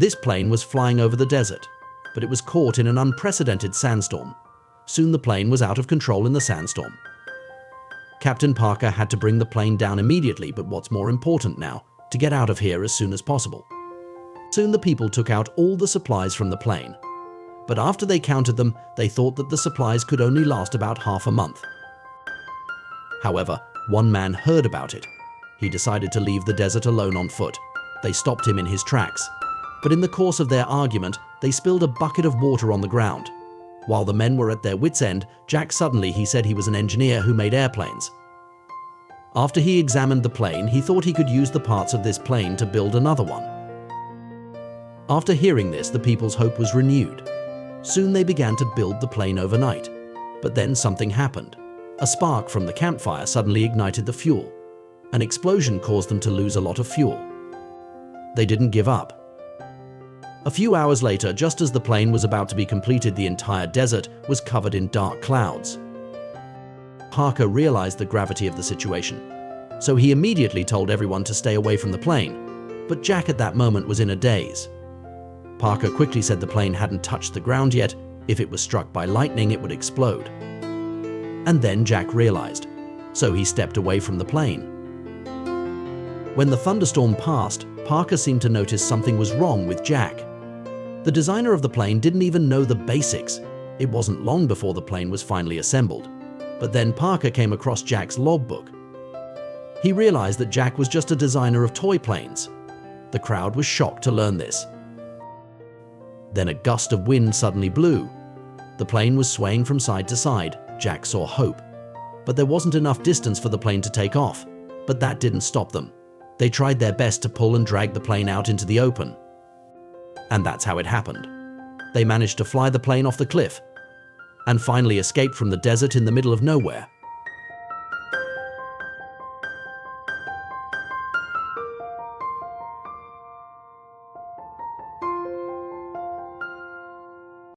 This plane was flying over the desert, but it was caught in an unprecedented sandstorm. Soon the plane was out of control in the sandstorm. Captain Parker had to bring the plane down immediately, but what's more important now, to get out of here as soon as possible. Soon the people took out all the supplies from the plane. But after they counted them, they thought that the supplies could only last about half a month. However, one man heard about it. He decided to leave the desert alone on foot. They stopped him in his tracks. But in the course of their argument, they spilled a bucket of water on the ground. While the men were at their wits' end, Jack suddenly said he was an engineer who made airplanes. After he examined the plane, he thought he could use the parts of this plane to build another one. After hearing this, the people's hope was renewed. Soon they began to build the plane overnight. But then something happened. A spark from the campfire suddenly ignited the fuel. An explosion caused them to lose a lot of fuel. They didn't give up. A few hours later, just as the plane was about to be completed, the entire desert was covered in dark clouds. Parker realized the gravity of the situation, so he immediately told everyone to stay away from the plane, but Jack at that moment was in a daze. Parker quickly said the plane hadn't touched the ground yet. If it was struck by lightning, it would explode. And then Jack realized, so he stepped away from the plane. When the thunderstorm passed, Parker seemed to notice something was wrong with Jack. The designer of the plane didn't even know the basics. It wasn't long before the plane was finally assembled. But then Parker came across Jack's logbook. He realized that Jack was just a designer of toy planes. The crowd was shocked to learn this. Then a gust of wind suddenly blew. The plane was swaying from side to side. Jack saw hope. But there wasn't enough distance for the plane to take off. But that didn't stop them. They tried their best to pull and drag the plane out into the open. And that's how it happened. They managed to fly the plane off the cliff and finally escaped from the desert in the middle of nowhere.